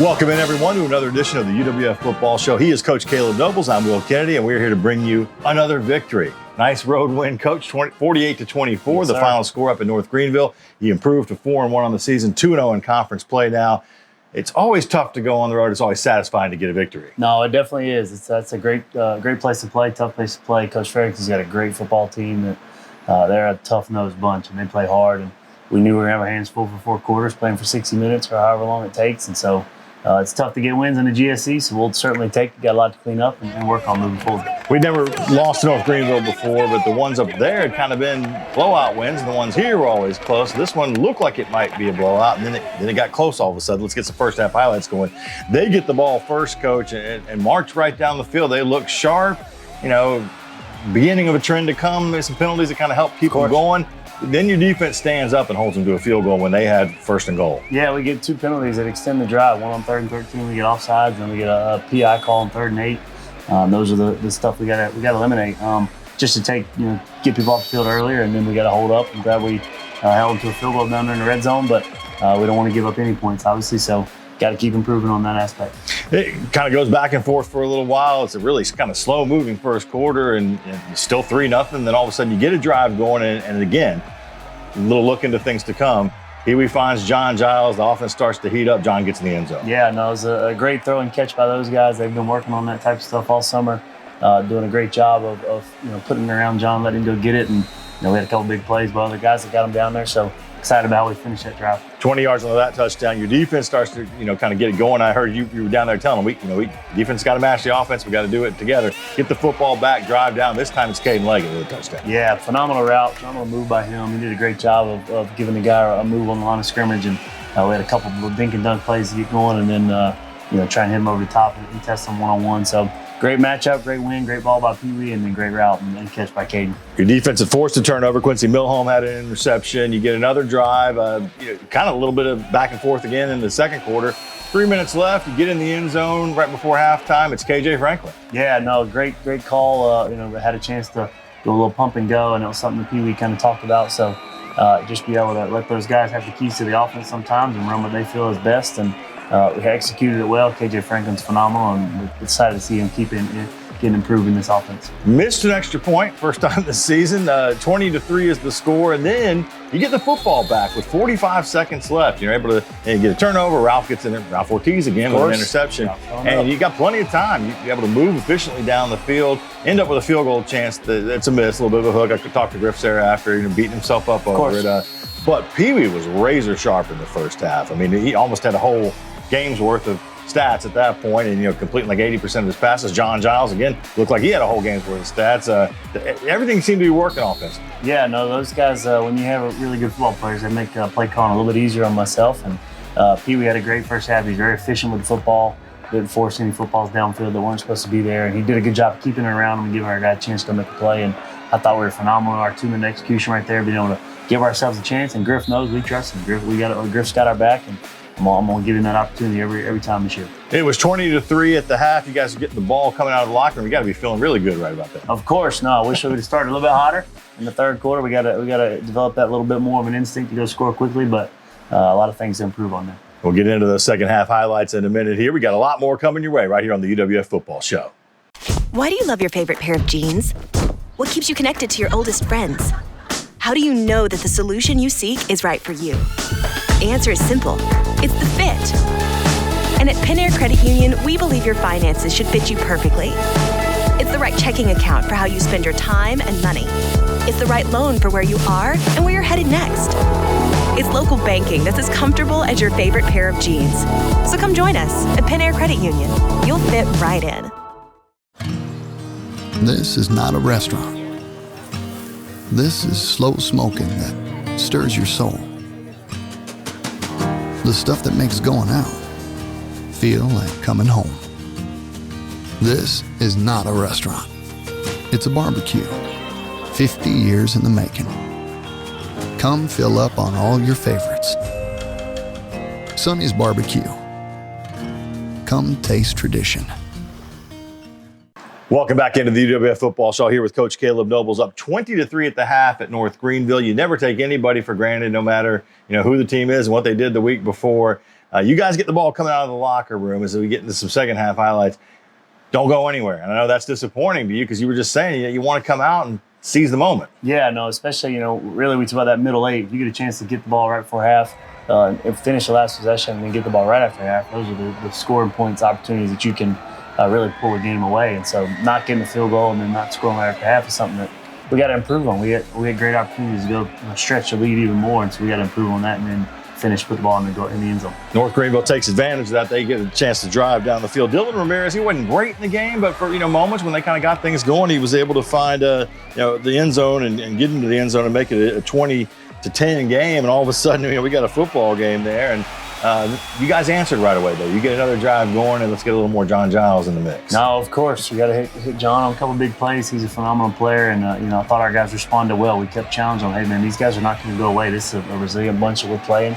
Welcome in, everyone, to another edition of the UWF Football Show. He is Coach Caleb Nobles. I'm Will Kennedy, and we're here to bring you another victory. Nice road win, Coach, 48-24, yes, the sir. Final score up in North Greenville. You improved to 4-1 on the season, 2-0 in conference play now. It's always tough to go on the road. It's always satisfying to get a victory. No, it definitely is. That's a great place to play, tough place to play. Coach Farrington's got a great football team. They're a tough-nosed bunch, and they play hard. And we knew we were going to have our hands full for 4 quarters, playing for 60 minutes or however long it takes. And so it's tough to get wins in the GSC, so we'll certainly got a lot to clean up and work on moving forward. We'd never lost to North Greenville before, but the ones up there had kind of been blowout wins, and the ones here were always close. This one looked like it might be a blowout, and then it got close all of a sudden. Let's get some first half highlights going. They get the ball first, Coach, and march right down the field. They look sharp, beginning of a trend to come. There's some penalties that kind of help keep them going. Then your defense stands up and holds them to a field goal when they had first and goal. Yeah, we get 2 penalties that extend the drive. One on 3rd and 13, we get offsides, and then we get a PI call on 3rd and 8. Those are the stuff we got to eliminate. Just to get people off the field earlier, and then we got to hold up. I'm glad we held them to a field goal down there in the red zone, but we don't want to give up any points, obviously. So got to keep improving on that aspect. It kind of goes back and forth for a little while. It's a really kind of slow-moving first quarter, and still 3-0. Then all of a sudden you get a drive going, and again, a little look into things to come. Huey finds John Giles. The offense starts to heat up. John gets in the end zone. Yeah, no, it was a great throw and catch by those guys. They've been working on that type of stuff all summer, doing a great job of putting it around John, letting him go get it. And we had a couple big plays by other guys that got him down there. So excited about how we finished that drive. 20 yards on that touchdown. Your defense starts to, kind of get it going. I heard you were down there telling them, defense got to match the offense. We got to do it together. Get the football back, drive down. This time it's Caden Leggett with a touchdown. Yeah, phenomenal route, phenomenal move by him. He did a great job of giving the guy a move on the line of scrimmage. And we had a couple of dink and dunk plays to get going, and then try and hit him over the top and test him one-on-one. So great matchup, great win, great ball by Pee Wee, and then great route and catch by Caden. Your defense had forced a turnover. Quincy Milholm had an interception. You get another drive, kind of a little bit of back and forth again in the second quarter. 3 minutes left. You get in the end zone right before halftime. It's KJ Franklin. Yeah, no, great call. Had a chance to do a little pump and go, and it was something that Pee Wee kind of talked about. So just be able to let those guys have the keys to the offense sometimes and run what they feel is best. And we executed it well. KJ Franklin's phenomenal, and we're excited to see him getting improved in this offense. Missed an extra point first time this season. 20-3 is the score, and then you get the football back with 45 seconds left. You're able to get a turnover. Ralph gets in there. Ralph Ortiz again with an interception, and you got plenty of time. You're able to move efficiently down the field. End up with a field goal chance. That's a miss, a little bit of a hook. I could talk to Griff Sarah after, beating himself up over it. But Pee Wee was razor sharp in the first half. I mean, he almost had a whole game's worth of stats at that point, and completing like 80% of his passes. John Giles again looked like he had a whole game's worth of stats. Everything seemed to be working offensively. Yeah, no, those guys, when you have really good football players, they make play calling a little bit easier on myself. And Pee Wee had a great first half. He's very efficient with the football. Didn't force any footballs downfield that weren't supposed to be there. And he did a good job keeping it around him and giving our guy a chance to make a play. And I thought we were phenomenal. Our 2-minute execution right there, being able to give ourselves a chance. And Griff knows we trust him. Griff's got our back, and I'm going to give him that opportunity every time this year. It was 20-3 at the half. You guys are getting the ball coming out of the locker room. You got to be feeling really good right about that. Of course. No, I wish we would have started a little bit hotter in the third quarter. We got to develop that little bit more of an instinct to go score quickly, but a lot of things to improve on there. We'll get into the second half highlights in a minute here. We got a lot more coming your way right here on the UWF Football Show. Why do you love your favorite pair of jeans? What keeps you connected to your oldest friends? How do you know that the solution you seek is right for you? The answer is simple. It's the fit. And at Penair Credit Union, we believe your finances should fit you perfectly. It's the right checking account for how you spend your time and money. It's the right loan for where you are and where you're headed next. It's local banking that's as comfortable as your favorite pair of jeans. So come join us at Penair Credit Union. You'll fit right in. This is not a restaurant. This is slow smoking that stirs your soul. The stuff that makes going out feel like coming home. This is not a restaurant. It's a barbecue. 50 years in the making. Come fill up on all your favorites. Sonny's Barbecue. Come taste tradition. Welcome back into the UWF Football Show here with Coach Caleb Nobles, up 20-3 at the half at North Greenville. You never take anybody for granted, no matter who the team is and what they did the week before. You guys get the ball coming out of the locker room as we get into some second half highlights. Don't go anywhere. And I know that's disappointing to you because you were just saying you want to come out and seize the moment. Yeah, no, especially, really we talk about that middle eight. If you get a chance to get the ball right before half and finish the last possession and then get the ball right after half, those are the scoring points, opportunities that you can really pull a game away. And so not getting the field goal and then not scoring right after half is something that we got to improve on. We had great opportunities to go stretch the lead even more, and so we got to improve on that and then finish, put the ball in the end zone. North Greenville takes advantage of that. They get a chance to drive down the field. Dylan Ramirez, he wasn't great in the game, but for moments when they kind of got things going, he was able to find the end zone and get into the end zone and make it a 20-10 game. And all of a sudden, we got a football game there. And you guys answered right away, though. You get another drive going, and let's get a little more John Giles in the mix. No, of course. You got to hit John on a couple big plays. He's a phenomenal player, and I thought our guys responded well. We kept challenging them. Hey, man, these guys are not going to go away. This is a resilient bunch that we're playing.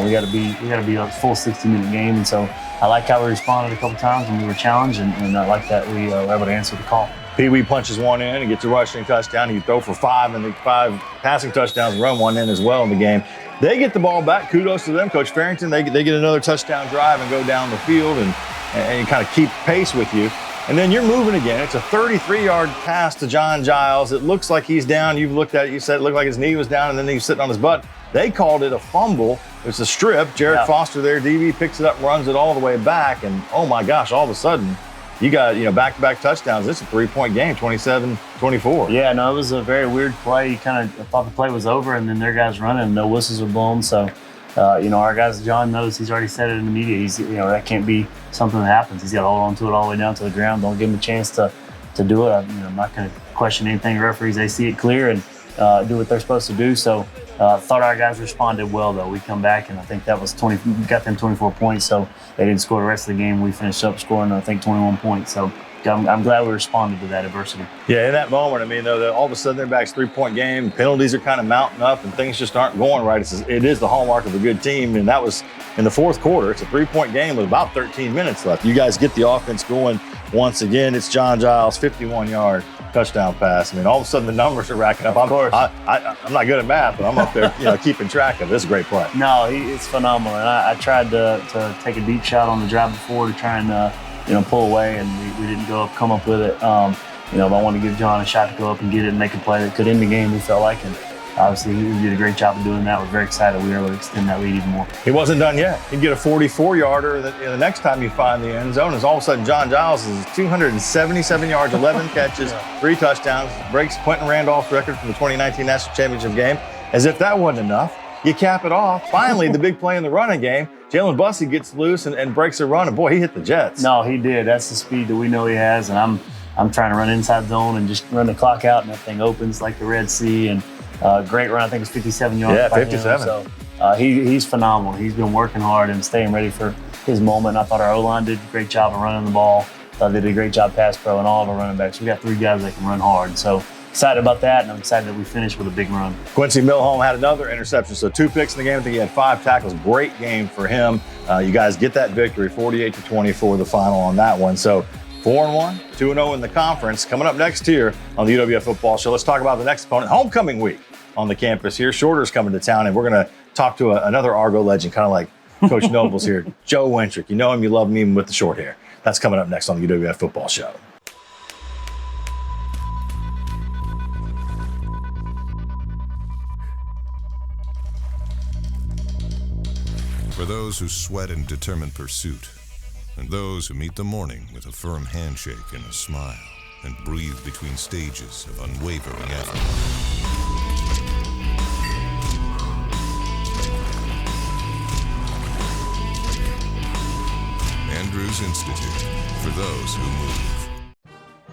We got to be a full 60-minute game, and so I like how we responded a couple times when we were challenged, and I like that we were able to answer the call. Pee Wee punches one in and gets a rushing touchdown. He throw for 5 and the 5 passing touchdowns, run one in as well in the game. They get the ball back. Kudos to them. Coach Farrington, they get another touchdown drive and go down the field and kind of keep pace with you. And then you're moving again. It's a 33-yard pass to John Giles. It looks like he's down. You've looked at it. You said it looked like his knee was down, and then he's sitting on his butt. They called it a fumble. It's a strip. Jared Foster there, DB, picks it up, runs it all the way back. And, oh, my gosh, all of a sudden, you got, back-to-back touchdowns. It's a 3-point game, 27-24. Yeah, no, it was a very weird play. You kind of thought the play was over, and then their guys running, and no whistles were blown. So, our guys, John knows, he's already said it in the media. He's, that can't be something that happens. He's got to hold on to it all the way down to the ground. Don't give him a chance to do it. I'm not going to question anything. Referees, they see it clear and do what they're supposed to do. So, thought our guys responded well, though. We come back, and I think that was got them 24 points. So they didn't score the rest of the game. We finished up scoring, I think, 21 points. So I'm glad we responded to that adversity. Yeah, in that moment, all of a sudden their back's 3-point game. Penalties are kind of mounting up, and things just aren't going right. It is the hallmark of a good team, and that was in the fourth quarter. It's a 3-point game with about 13 minutes left. You guys get the offense going once again. It's John Giles, 51-yard touchdown pass. All of a sudden the numbers are racking up. Of course. I'm not good at math, but I'm up there, keeping track of it. This is a great play. No, it's phenomenal. And I tried to take a deep shot on the drive before to try and pull away, and we didn't come up with it. But I wanted to give John a shot to go up and get it and make a play that could end the game, we felt like. And obviously, he did a great job of doing that. We're very excited we were able to extend that lead even more. He wasn't done yet. He'd get a 44-yarder the next time you find the end zone. As all of a sudden, John Giles is 277 yards, 11 catches, 3 touchdowns, breaks Quentin Randolph's record from the 2019 National Championship game. As if that wasn't enough, you cap it off. Finally, the big play in the running game. Jalen Bussey gets loose and breaks a run, and boy, he hit the Jets. No, he did. That's the speed that we know he has, and I'm trying to run inside zone and just run the clock out, and that thing opens like the Red Sea. And great run. I think it's 57 yards. Yeah, 57. So he's phenomenal. He's been working hard and staying ready for his moment. I thought our O-line did a great job of running the ball. They did a great job pass pro and all of our running backs. We got 3 guys that can run hard. So excited about that, and I'm excited that we finished with a big run. Quincy Milholm had another interception, so 2 picks in the game. I think he had 5 tackles. Great game for him. You guys get that victory, 48-24, the final on that one. So 4-1, 2-0 in the conference. Coming up next here on the UWF Football Show, let's talk about the next opponent, homecoming week on the campus here. Shorter's coming to town, and we're going to talk to another Argo legend, kind of like Coach Nobles here, Joe Wintrick. You know him, you love him, even with the short hair. That's coming up next on the UWF Football Show. For those who sweat in determined pursuit, and those who meet the morning with a firm handshake and a smile, and breathe between stages of unwavering effort. Andrews Institute, for those who move.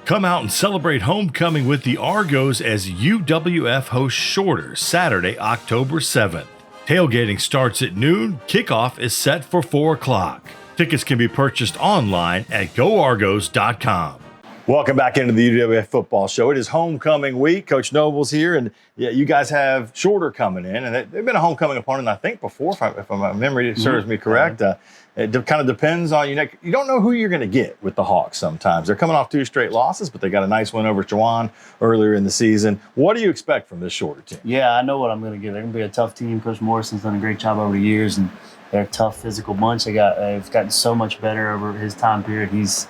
Come out and celebrate homecoming with the Argos as UWF hosts Shorter Saturday, October 7th. Tailgating starts at noon. Kickoff is set for 4 o'clock. Tickets can be purchased online at goargos.com. Welcome back into the UWF Football Show. It is homecoming week. Coach Noble's here, and yeah, you guys have Shorter coming in, and they've been a homecoming opponent, I think, before, if my memory serves me correct. It kind of depends on you. You don't know who you're going to get with the Hawks sometimes. They're coming off 2 straight losses, but they got a nice win over Chowan earlier in the season. What do you expect from this Shorter team? Yeah, I know what I'm going to get. They're going to be a tough team. Coach Morrison's done a great job over the years, and They're a tough physical bunch. They've gotten so much better over his time period. He's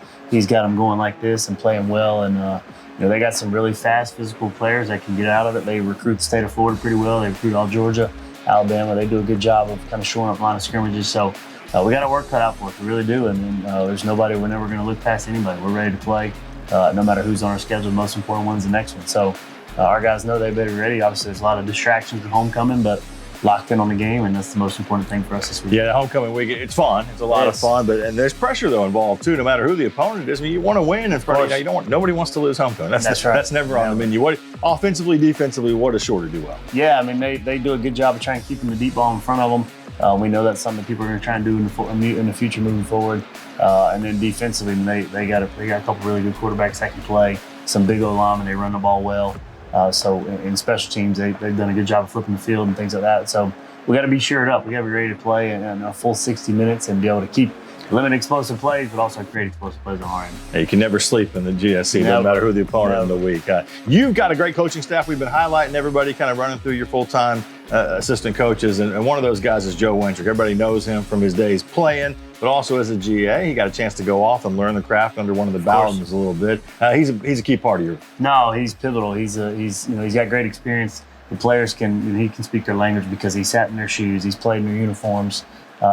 got them going like this and playing well, and they got some really fast physical players that can get out of it. They recruit the state of Florida pretty well. They recruit all Georgia, Alabama. They do a good job of kind of shoring up line of scrimmages. So we got our work cut out for us. We really do. And there's nobody. We're never going to look past anybody. We're ready to play, no matter who's on our schedule. The most important one's the next one. So our guys know they better be ready. Obviously, there's a lot of distractions with homecoming, but locked in on the game, and that's the most important thing for us this week. Yeah, the homecoming week, it's fun. It's a lot of fun, and there's pressure though involved too. No matter who the opponent is, I mean, you want to win in front of nobody wants to lose homecoming. That's right. That's never on the menu. What offensively, defensively, what does Shorter do well? Yeah, I mean they do a good job of trying to keep the deep ball in front of them. We know that's something that people are going to try and do in the future moving forward. And then defensively, they got a couple really good quarterbacks that can play. Some big O linemen, they run the ball well. So in special teams, they've done a good job of flipping the field and things like that. So we got to be shored up. We got to be ready to play in a full 60 minutes and be able to keep limit explosive plays, but also create explosive plays on our end. Hey, you can never sleep in the GSC, no matter who the opponent in the week. You've got a great coaching staff. We've been highlighting everybody, kind of running through your full-time assistant coaches, and one of those guys is Joe Wintrick. Everybody knows him from his days playing, but also as a GA. He got a chance to go off and learn the craft under one of the Bowdens a little bit. He's a key part of your. No, he's pivotal. He's got great experience. The players he can speak their language because he sat in their shoes. He's played in their uniforms.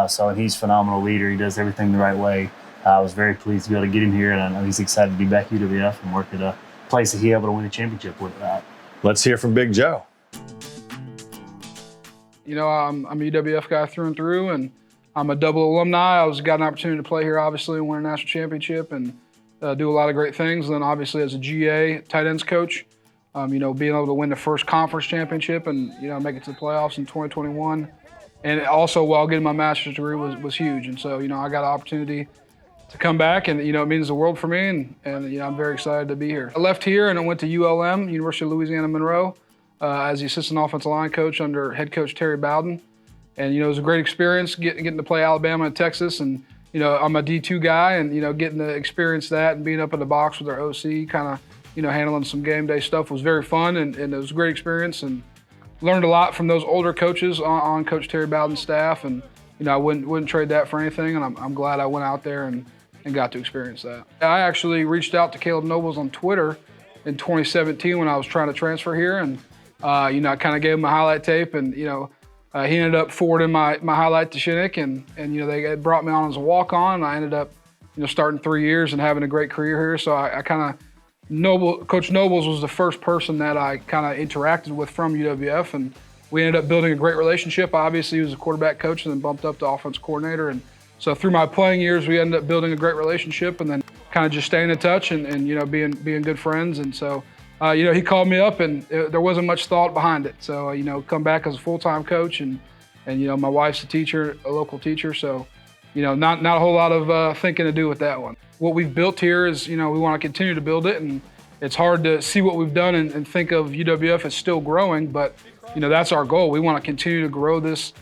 So he's a phenomenal leader. He does everything the right way. I was very pleased to be able to get him here, and I know he's excited to be back at UWF and work at a place that he's able to win a championship with that. Let's hear from Big Joe. I'm a UWF guy through and through, and I'm a double alumni. I got an opportunity to play here, obviously, and win a national championship and do a lot of great things. And then, obviously, as a GA tight ends coach, being able to win the first conference championship and make it to the playoffs in 2021. And also, while getting my master's degree was huge. And so, I got an opportunity to come back, and, it means the world for me, and I'm very excited to be here. I left here and I went to ULM, University of Louisiana Monroe, as the assistant offensive line coach under head coach Terry Bowden. And, it was a great experience getting to play Alabama and Texas. And, I'm a D2 guy, and, getting to experience that and being up in the box with our OC, kind of, handling some game day stuff was very fun, and it was a great experience. And learned a lot from those older coaches on Coach Terry Bowden's staff, and I wouldn't trade that for anything. And I'm glad I went out there and got to experience that. I actually reached out to Caleb Nobles on Twitter in 2017 when I was trying to transfer here, and I kind of gave him a highlight tape, and he ended up forwarding my highlight to Shinnick, and they brought me on as a walk-on, and I ended up starting 3 years and having a great career here. So I kind of Coach Nobles was the first person that I kind of interacted with from UWF, and we ended up building a great relationship. Obviously, he was a quarterback coach and then bumped up to offense coordinator. And so through my playing years, we ended up building a great relationship, and then kind of just staying in touch and being good friends. And so, he called me up, and there wasn't much thought behind it. So, come back as a full-time coach, and my wife's a teacher, a local teacher. So, not a whole lot of thinking to do with that one. What we've built here is, we want to continue to build it, and it's hard to see what we've done and think of UWF as still growing, but, that's our goal. We want to continue to grow this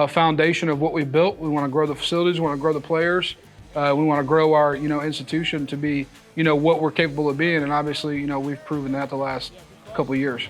foundation of what we've built. We want to grow the facilities, we want to grow the players, we want to grow our, institution to be, what we're capable of being, and obviously, we've proven that the last couple of years.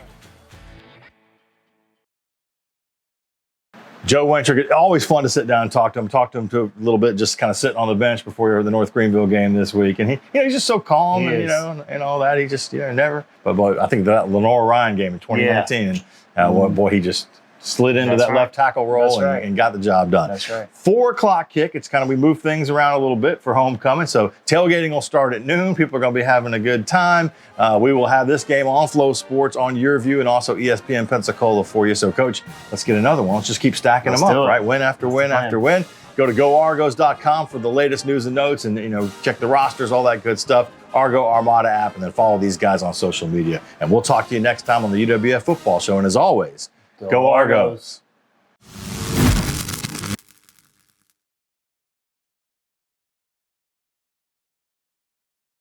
Joe Wintrick, always fun to sit down and talk to him a little bit, just kind of sitting on the bench before the North Greenville game this week. And he's just so calm and all that. He just, never, but I think that Lenore Ryan game in 2019, and he just slid into that left tackle role and got the job done. That's right. 4 o'clock kick. It's we move things around a little bit for homecoming. So tailgating will start at noon. People are going to be having a good time. We will have this game on Flow Sports, on Your View, and also ESPN Pensacola for you. So, Coach, let's get another one. Let's just keep stacking them up, right? Win after win after win. Go to goargos.com for the latest news and notes, and check the rosters, all that good stuff. Argo Armada app, and then follow these guys on social media. And we'll talk to you next time on the UWF Football Show. And as always, Go Argos.